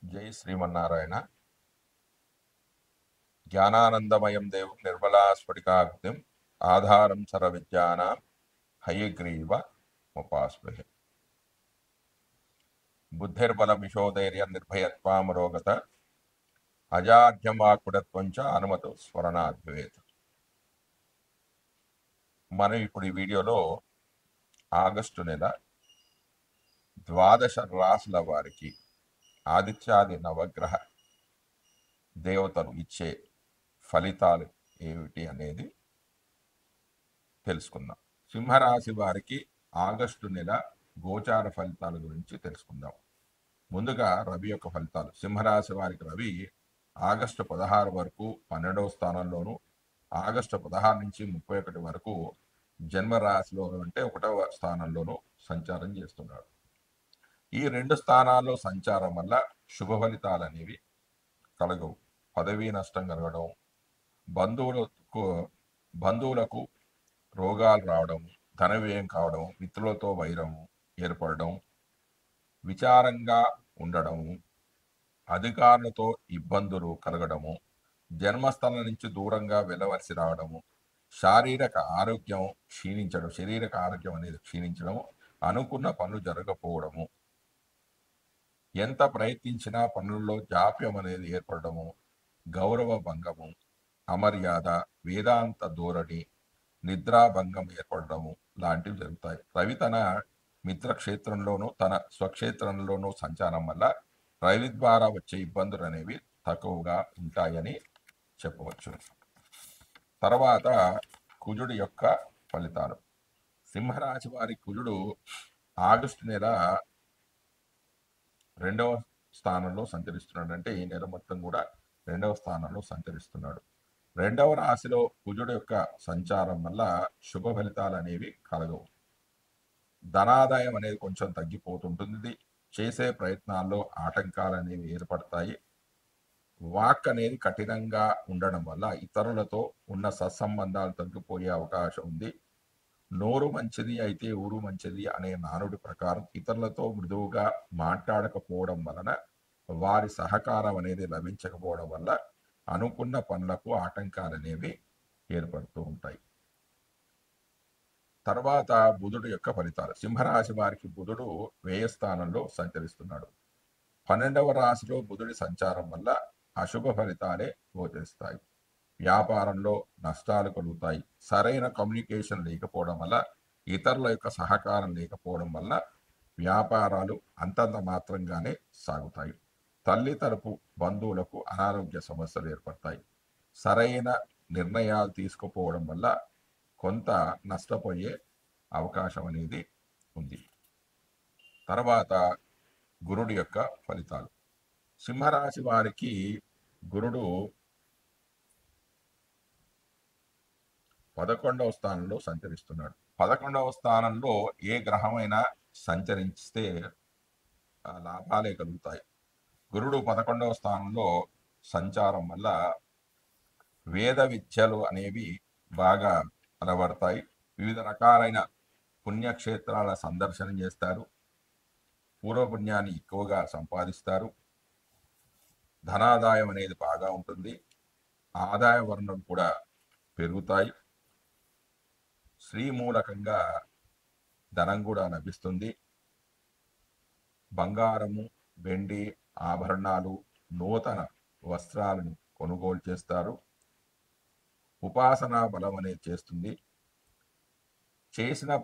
జై శ్రీమన్నారాయణ. జ్ఞానానందమయం దేవం నిర్మలాస్ఫటికాకృతిం ఆధారం సర్వ విద్యానాం హయగ్రీవ ముపాస్మహే. బుద్ధిర్బలమిషోధైర్య నిర్భయత్వామరోగత అజాఢ్యమాకుడత్వం చ అనుమతు స్మరణాద్వేత. మనం ఇప్పుడు ఈ వీడియోలో ఆగస్టు నెల ద్వాదశ రాశుల వారికి ఆదిత్యాది నవగ్రహ దేవతలు ఇచ్చే ఫలితాలు ఏమిటి అనేది తెలుసుకుందాం. సింహరాశి వారికి ఆగస్టు నెల గోచార ఫలితాల గురించి తెలుసుకుందాం. ముందుగా రవి యొక్క ఫలితాలు. సింహరాశి వారికి రవి ఆగస్టు 16 వరకు 12వ స్థానంలోను, ఆగస్టు 16 నుంచి 31 వరకు జన్మరాశిలో అంటే 1వ స్థానంలోనూ సంచారం చేస్తున్నాడు. ఈ 2 స్థానాల్లో సంచారం వల్ల శుభ ఫలితాలు అనేవి కలగవు. పదవీ నష్టం కలగడం, బంధువులకు రోగాలు రావడం, ధన వ్యయం కావడం, మిత్రులతో వైరం ఏర్పడడం, విచారంగా ఉండడము, అధికారులతో ఇబ్బందులు కలగడము, జన్మస్థలం నుంచి దూరంగా వెళ్ళవలసి రావడము, శారీరక ఆరోగ్యం అనేది క్షీణించడం, అనుకున్న పనులు జరగకపోవడము, ఎంత ప్రయత్నించినా పనుల్లో జాప్యం అనేది ఏర్పడము, గౌరవ భంగము, అమర్యాద, వేదాంత ధోరణి, నిద్రాభంగం ఏర్పడము లాంటివి జరుగుతాయి. రవి తన మిత్రక్షేత్రంలోనూ తన స్వక్షేత్రంలోనూ సంచారం వల్ల రవి ద్వారా వచ్చే ఇబ్బందులు అనేవి తక్కువగా ఉంటాయని చెప్పవచ్చు. తర్వాత కుజుడి యొక్క ఫలితాలు. సింహరాశి వారి కుజుడు ఆగస్టు నెల 2వ స్థానంలో సంచరిస్తున్నాడు. అంటే ఈ నెల మొత్తం కూడా 2వ స్థానంలో సంచరిస్తున్నాడు. 2వ రాశిలో కుజుడు యొక్క సంచారం వల్ల శుభ ఫలితాలు అనేవి కలగవు. ధనాదాయం అనేది కొంచెం తగ్గిపోతుంటుంది. చేసే ప్రయత్నాల్లో ఆటంకాలు అనేవి ఏర్పడతాయి. వాక్ అనేది కఠినంగా ఉండడం వల్ల ఇతరులతో ఉన్న సత్సంబంధాలు తగ్గిపోయే అవకాశం ఉంది. నోరు మంచిది అయితే ఊరు మంచిది అనే నానుడి ప్రకారం ఇతరులతో మృదువుగా మాట్లాడకపోవడం వలన, వారి సహకారం అనేది లభించకపోవడం వల్ల అనుకున్న పనులకు ఆటంకాలు అనేవి ఏర్పడుతూ ఉంటాయి. తర్వాత బుధుడు యొక్క ఫలితాలు. సింహరాశి వారికి బుధుడు వ్యయ స్థానంలో సంచరిస్తున్నాడు. 12వ రాశిలో బుధుడి సంచారం వల్ల అశుభ ఫలితాలే గోచరిస్తాయి. వ్యాపారంలో నష్టాలు కలుగుతాయి. సరైన కమ్యూనికేషన్ లేకపోవడం వల్ల, ఇతరుల యొక్క సహకారం లేకపోవడం వల్ల వ్యాపారాలు అంతంత మాత్రంగానే సాగుతాయి. తల్లి తరపు బంధువులకు అనారోగ్య సమస్యలు ఏర్పడతాయి. సరైన నిర్ణయాలు తీసుకుపోవడం వల్ల కొంత నష్టపోయే అవకాశం అనేది ఉంది. తర్వాత గురుడు యొక్క ఫలితాలు. సింహరాశి వారికి గురుడు 11వ స్థానంలో సంచరిస్తున్నాడు. 11వ స్థానంలో ఏ గ్రహమైనా సంచరిస్తే లాభాలే కలుగుతాయి. గురుడు 11వ స్థానంలో సంచారం వల్ల వేద విద్యలు అనేవి బాగా అలవడతాయి. వివిధ రకాలైన పుణ్యక్షేత్రాల సందర్శన చేస్తారు. పూర్వపుణ్యాన్ని ఎక్కువగా సంపాదిస్తారు. ధనాదాయం అనేది బాగా ఉంటుంది. ఆదాయ వనరులు కూడా పెరుగుతాయి. స్త్రీ మూలకంగా ధనం కూడా లభిస్తుంది. బంగారము, వెండి, ఆభరణాలు, నూతన వస్త్రాలను కొనుగోలు చేస్తారు. ఉపాసనా బలం అనేది చేస్తుంది. చేసే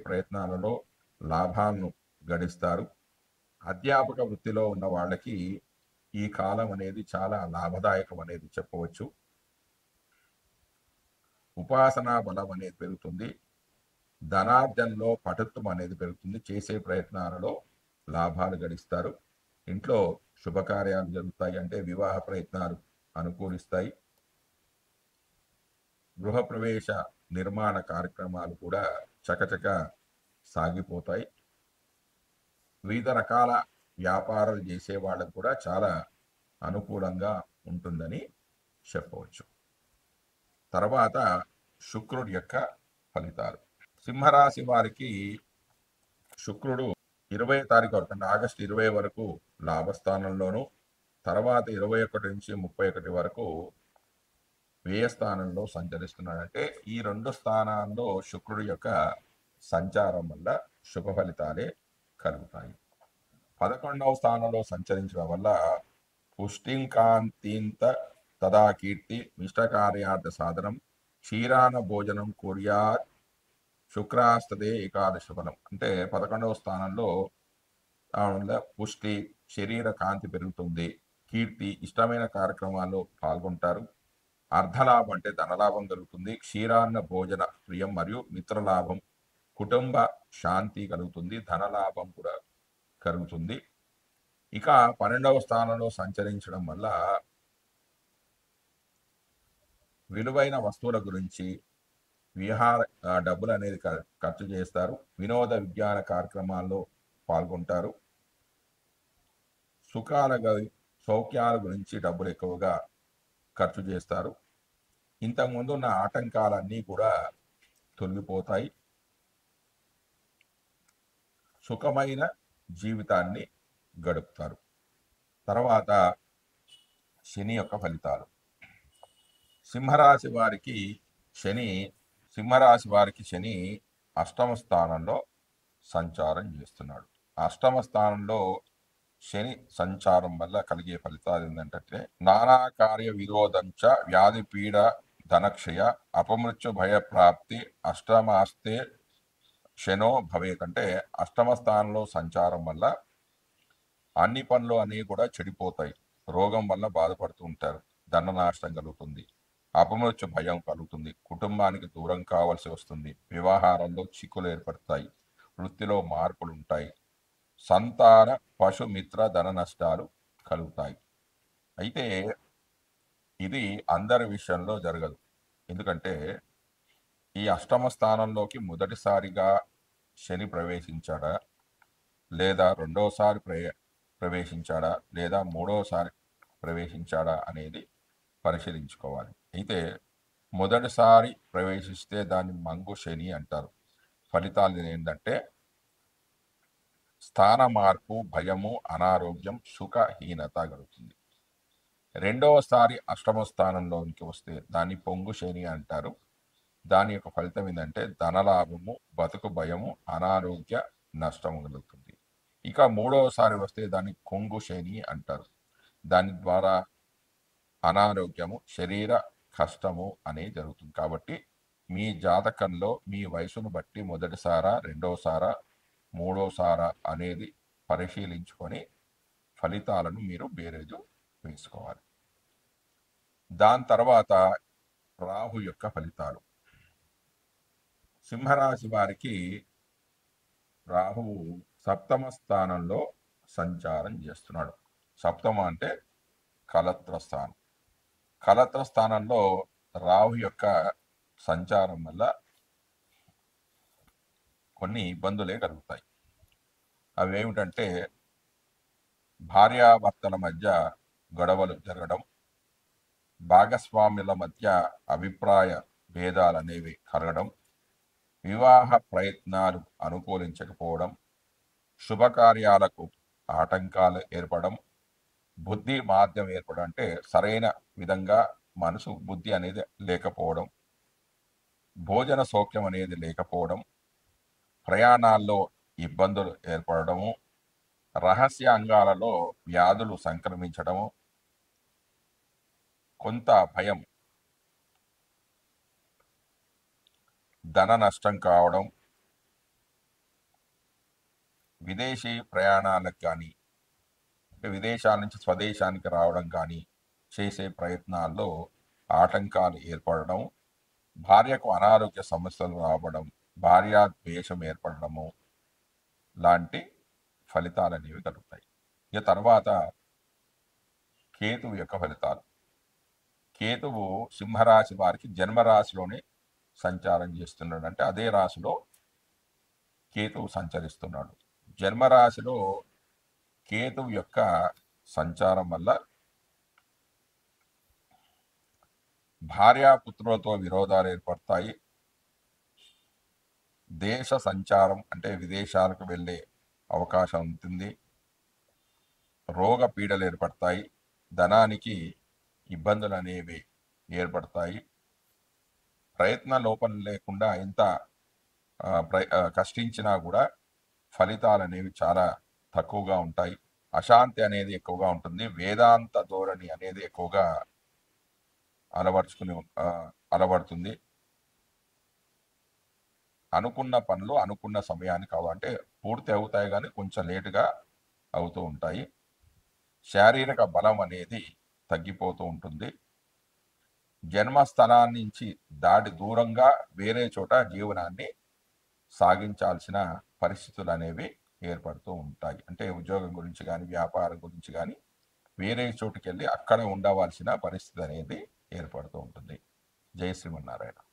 ప్రయత్నాలలో లాభాలను గడిస్తారు. అధ్యాపక వృత్తిలో ఉన్న వాళ్ళకి ఈ కాలం అనేది చాలా లాభదాయకం అనేది చెప్పవచ్చు. ఉపాసనా బలం అనేది పెరుగుతుంది. ధనార్జనలో పటుత్వం అనేది పెరుగుతుంది. చేసే ప్రయత్నాలలో లాభాలు గడిస్తారు. ఇంట్లో శుభకార్యాలు జరుగుతాయి. అంటే వివాహ ప్రయత్నాలు అనుకూలిస్తాయి. గృహప్రవేశ నిర్మాణ కార్యక్రమాలు కూడా చకచక సాగిపోతాయి. వివిధ రకాల వ్యాపారాలు చేసే వాళ్ళకు కూడా చాలా అనుకూలంగా ఉంటుందని చెప్పవచ్చు. తర్వాత శుక్రుడి యొక్క ఫలితాలు. సింహరాశి వారికి శుక్రుడు 20 తారీఖు వరకు అంటే ఆగస్టు 20 వరకు లాభస్థానంలోను, తర్వాత 21 నుంచి 31 వరకు వ్యయ స్థానంలో సంచరిస్తున్నాడంటే ఈ 2 స్థానాల్లో శుక్రుడి యొక్క సంచారం వల్ల శుభ ఫలితాలే కలుగుతాయి. 11వ స్థానంలో సంచరించడం వల్ల పుష్టింకాంతింత తదా కీర్తి మిష్టకార్యార్థ సాధనం క్షీరాన భోజనం కుర్యాత్ శుక్రాస్తదే ఏకాదశ ఫలం. అంటే 11వ స్థానంలో పుష్టి, శరీర కాంతి పెరుగుతుంది, కీర్తి, ఇష్టమైన కార్యక్రమాల్లో పాల్గొంటారు, అర్ధలాభం అంటే ధనలాభం కలుగుతుంది, క్షీరాన్న భోజన ప్రియం మరియు మిత్రలాభం, కుటుంబ శాంతి కలుగుతుంది, ధనలాభం కూడా కలుగుతుంది. ఇక 12వ స్థానంలో సంచరించడం వల్ల విలువైన వస్తువుల గురించి విహార డబ్బులు అనేది ఖర్చు చేస్తారు, వినోద విజ్ఞాన కార్యక్రమాల్లో పాల్గొంటారు, సౌఖ్యాల గురించి డబ్బులు ఎక్కువగా ఖర్చు చేస్తారు. ఇంతకుముందు ఉన్న ఆటంకాలన్నీ కూడా తొలగిపోతాయి, సుఖమైన జీవితాన్ని గడుపుతారు. తర్వాత శని యొక్క ఫలితాలు. సింహరాశి వారికి శని అష్టమ స్థానంలో సంచారం చేస్తున్నాడు. అష్టమ స్థానంలో శని సంచారం వల్ల కలిగే ఫలితాలు ఏంటంటే నానా కార్య విరోధంచ వ్యాధి పీడ ధనక్షయ అపమృత్యు భయప్రాప్తి అష్టమాస్తే శనో భవేత్. అంటే అష్టమ స్థానంలో సంచారం వల్ల అన్ని పనులు అన్నీ కూడా చెడిపోతాయి, రోగం వల్ల బాధపడుతూ ఉంటారు, ధన నాశనం కలుగుతుంది, అపమృత్యు భయం కలుగుతుంది, కుటుంబానికి దూరం కావాల్సి వస్తుంది, వ్యవహారంలో చిక్కులు ఏర్పడతాయి, వృత్తిలో మార్పులు ఉంటాయి, సంతాన పశు మిత్ర ధన నష్టాలు కలుగుతాయి. అయితే ఇది అందరి విషయంలో జరగదు. ఎందుకంటే ఈ అష్టమ స్థానంలోకి మొదటిసారిగా శని ప్రవేశించాడా, లేదా రెండోసారి ప్రవేశించాడా, లేదా మూడోసారి ప్రవేశించాడా అనేది పరిశీలించుకోవాలి. అయితే మొదటిసారి ప్రవేశిస్తే దాన్ని మంగు శని అంటారు. ఫలితాలు ఏంటంటే స్థాన మార్పు, భయము, అనారోగ్యం, సుఖహీనత కలుగుతుంది. రెండవసారి అష్టమ స్థానంలోనికి వస్తే దాన్ని పొంగు శని అంటారు. దాని యొక్క ఫలితం ఏంటంటే ధనలాభము, బతుకు భయము, అనారోగ్య నష్టము కలుగుతుంది. ఇక మూడవసారి వస్తే దాన్ని కొంగు శని అంటారు. దాని ద్వారా అనారోగ్యము, శరీర కష్టము అనేది జరుగుతుంది. కాబట్టి మీ జాతకంలో మీ వయసును బట్టి మొదటిసారా, రెండవసారా, మూడోసారా అనేది పరిశీలించుకొని ఫలితాలను మీరు బేరేజు వేసుకోవాలి. దాని తర్వాత రాహు యొక్క ఫలితాలు. సింహరాశి వారికి రాహువు సప్తమ స్థానంలో సంచారం చేస్తున్నాడు. సప్తమ అంటే కలత్ర స్థానం. కలత్ర స్థానంలో రాహు యొక్క సంచారం వల్ల కొన్ని ఇబ్బందులే కలుగుతాయి. అవి ఏమిటంటే భార్యాభర్తల మధ్య గొడవలు జరగడం, భాగస్వాముల మధ్య అభిప్రాయ భేదాలు అనేవి కలగడం, వివాహ ప్రయత్నాలు అనుకూలించకపోవడం, శుభకార్యాలకు ఆటంకాలు ఏర్పడడం, బుద్ధి మాధ్యం ఏర్పడడం అంటే సరైన విధంగా మనసు బుద్ధి అనేది లేకపోవడం, భోజన సౌఖ్యం అనేది లేకపోవడం, ప్రయాణాల్లో ఇబ్బందులు ఏర్పడము, రహస్య అంగాలలో వ్యాధులు సంక్రమించడము, కొంత భయం, ధన నష్టం కావడం, విదేశీ ప్రయాణాలకు కానీ అంటే విదేశాల నుంచి స్వదేశానికి రావడం కానీ చేసే ప్రయత్నాల్లో ఆటంకాలు ఏర్పడడం, భార్యకు అనారోగ్య సమస్యలు రావడం, భార్యా ద్వేషం ఏర్పడము లాంటి ఫలితాలు అనేవి కలుగుతాయి. ఇక తర్వాత కేతువు యొక్క ఫలితాలు. కేతువు సింహరాశి వారికి జన్మరాశిలోనే సంచారం చేస్తున్నాడు. అంటే అదే రాశిలో కేతువు సంచరిస్తున్నాడు. జన్మరాశిలో కేతువు యొక్క సంచారం వల్ల భార్యాపుత్రులతో విరోధాలు ఏర్పడతాయి, దేశ సంచారం అంటే విదేశాలకు వెళ్ళే అవకాశం ఉంటుంది. రోగ పీడలు ఏర్పడతాయి. ధనానికి ఇబ్బందులు అనేవి ఏర్పడతాయి. ప్రయత్న లోపం లేకుండా ఎంత కష్టించినా కూడా ఫలితాలు అనేవి చాలా తక్కువగా ఉంటాయి. అశాంతి అనేది ఎక్కువగా ఉంటుంది. వేదాంత ధోరణి అనేది ఎక్కువగా అలవడుతుంది. అనుకున్న పనులు అనుకున్న సమయానికి అంటే పూర్తి అవుతాయి, కానీ కొంచెం లేటుగా అవుతూ ఉంటాయి. శారీరక బలం అనేది తగ్గిపోతూ ఉంటుంది. జన్మస్థలాన్ని నుంచి దాటి దూరంగా వేరే చోట జీవనాన్ని సాగించాల్సిన పరిస్థితులు అనేవి ఏర్పడుతూ ఉంటాయి. అంటే ఉద్యోగం గురించి కానీ, వ్యాపారం గురించి కానీ వేరే చోటుకి వెళ్ళి అక్కడ ఉండవలసిన పరిస్థితి అనేది ఏర్పడుతూ ఉంటుంది. జై శ్రీమన్నారాయణ.